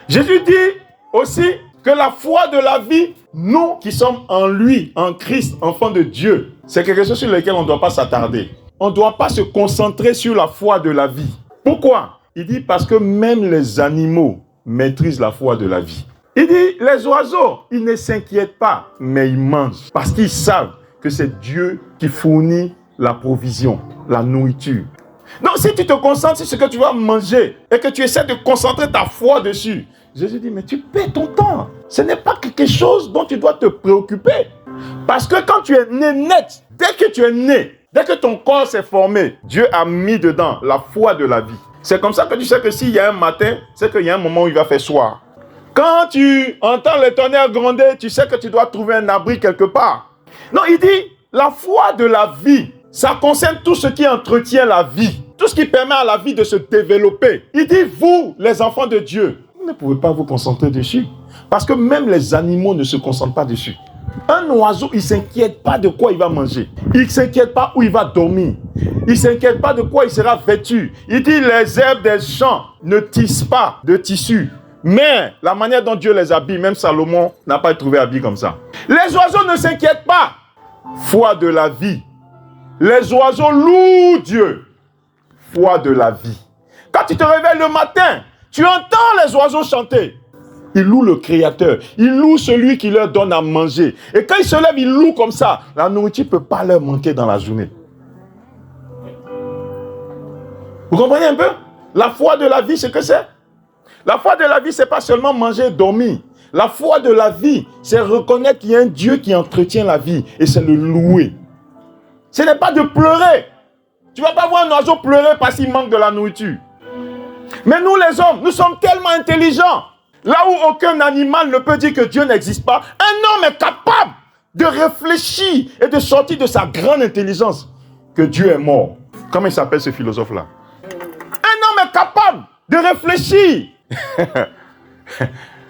Jésus dit aussi que la foi de la vie, nous qui sommes en lui, en Christ, enfants de Dieu, c'est quelque chose sur lequel on ne doit pas s'attarder. On ne doit pas se concentrer sur la foi de la vie. Pourquoi? Il dit parce que même les animaux maîtrisent la foi de la vie. Il dit, les oiseaux, ils ne s'inquiètent pas, mais ils mangent. Parce qu'ils savent que c'est Dieu qui fournit la provision, la nourriture. Donc, si tu te concentres sur ce que tu vas manger et que tu essaies de concentrer ta foi dessus, Jésus dit, mais tu perds ton temps. Ce n'est pas quelque chose dont tu dois te préoccuper. Parce que quand tu es né net, dès que tu es né, dès que ton corps s'est formé, Dieu a mis dedans la foi de la vie. C'est comme ça que tu sais que s'il y a un matin, c'est qu'il y a un moment où il va faire soir. Quand tu entends le tonnerre gronder, tu sais que tu dois trouver un abri quelque part. Non, il dit, la foi de la vie, ça concerne tout ce qui entretient la vie. Tout ce qui permet à la vie de se développer. Il dit, vous, les enfants de Dieu, vous ne pouvez pas vous concentrer dessus. Parce que même les animaux ne se concentrent pas dessus. Un oiseau, il ne s'inquiète pas de quoi il va manger. Il ne s'inquiète pas où il va dormir. Il ne s'inquiète pas de quoi il sera vêtu. Il dit, les herbes des champs ne tissent pas de tissu. Mais la manière dont Dieu les habille, même Salomon n'a pas trouvé habillé comme ça. Les oiseaux ne s'inquiètent pas. Foi de la vie. Les oiseaux louent Dieu. Foi de la vie. Quand tu te réveilles le matin, tu entends les oiseaux chanter. Ils louent le Créateur. Ils louent celui qui leur donne à manger. Et quand ils se lèvent, ils louent comme ça. La nourriture ne peut pas leur manquer dans la journée. Vous comprenez un peu? La foi de la vie, c'est ce que c'est? La foi de la vie, ce n'est pas seulement manger et dormir. La foi de la vie, c'est reconnaître qu'il y a un Dieu qui entretient la vie. Et c'est le louer. Ce n'est pas de pleurer. Tu ne vas pas voir un oiseau pleurer parce qu'il manque de la nourriture. Mais nous les hommes, nous sommes tellement intelligents. Là où aucun animal ne peut dire que Dieu n'existe pas, un homme est capable de réfléchir et de sortir de sa grande intelligence que Dieu est mort. Comment il s'appelle ce philosophe-là? Un homme est capable de réfléchir.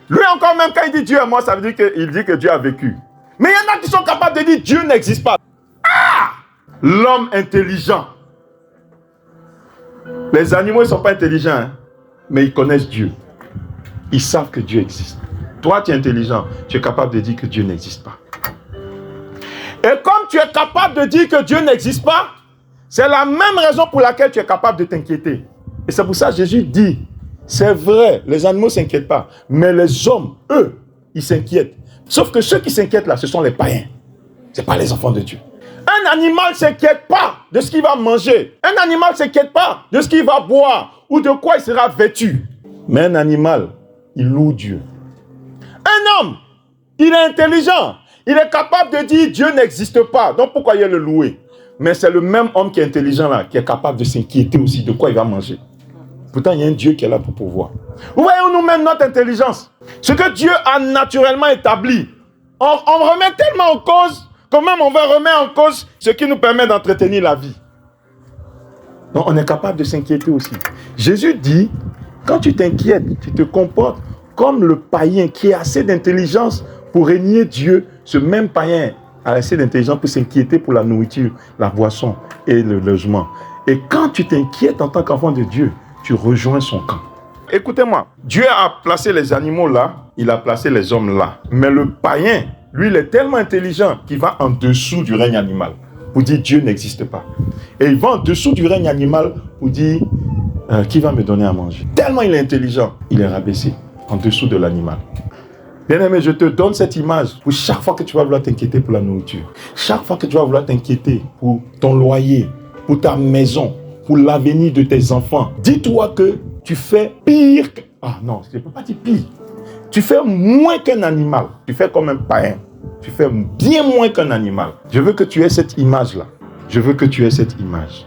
Lui encore, même quand il dit Dieu est mort, ça veut dire qu'il dit que Dieu a vécu. Mais il y en a qui sont capables de dire Dieu n'existe pas. Ah! L'homme intelligent. Les animaux, ils ne sont pas intelligents, hein, mais ils connaissent Dieu. Ils savent que Dieu existe. Toi, tu es intelligent, tu es capable de dire que Dieu n'existe pas. Et comme tu es capable de dire que Dieu n'existe pas, c'est la même raison pour laquelle tu es capable de t'inquiéter. Et c'est pour ça que Jésus dit, c'est vrai, les animaux ne s'inquiètent pas, mais les hommes, eux, ils s'inquiètent. Sauf que ceux qui s'inquiètent là, ce sont les païens. Ce n'est pas les enfants de Dieu. Un animal ne s'inquiète pas de ce qu'il va manger. Un animal ne s'inquiète pas de ce qu'il va boire ou de quoi il sera vêtu. Mais un animal, il loue Dieu. Un homme, il est intelligent. Il est capable de dire Dieu n'existe pas. Donc pourquoi il le louer? Mais c'est le même homme qui est intelligent là, qui est capable de s'inquiéter aussi de quoi il va manger. Pourtant, il y a un Dieu qui est là pour pouvoir. Vous voyez où nous mène notre intelligence? Ce que Dieu a naturellement établi, on remet tellement en cause, quand même on va remettre en cause ce qui nous permet d'entretenir la vie. Donc on est capable de s'inquiéter aussi. Jésus dit, quand tu t'inquiètes, tu te comportes comme le païen qui a assez d'intelligence pour régner Dieu. Ce même païen a assez d'intelligence pour s'inquiéter pour la nourriture, la boisson et le logement. Et quand tu t'inquiètes en tant qu'enfant de Dieu, tu rejoins son camp. Écoutez-moi, Dieu a placé les animaux là, il a placé les hommes là. Mais le païen, lui, il est tellement intelligent qu'il va en dessous du règne animal pour dire Dieu n'existe pas. Et il va en dessous du règne animal pour dire qui va me donner à manger. Tellement il est intelligent, il est rabaissé en dessous de l'animal. Bien-aimé, je te donne cette image pour chaque fois que tu vas vouloir t'inquiéter pour la nourriture. Chaque fois que tu vas vouloir t'inquiéter pour ton loyer, pour ta maison, pour l'avenir de tes enfants. Dis-toi que tu fais pire que... Ah non, je ne peux pas dire pire. Tu fais moins qu'un animal. Tu fais comme un païen. Tu fais bien moins qu'un animal. Je veux que tu aies cette image-là. Je veux que tu aies cette image.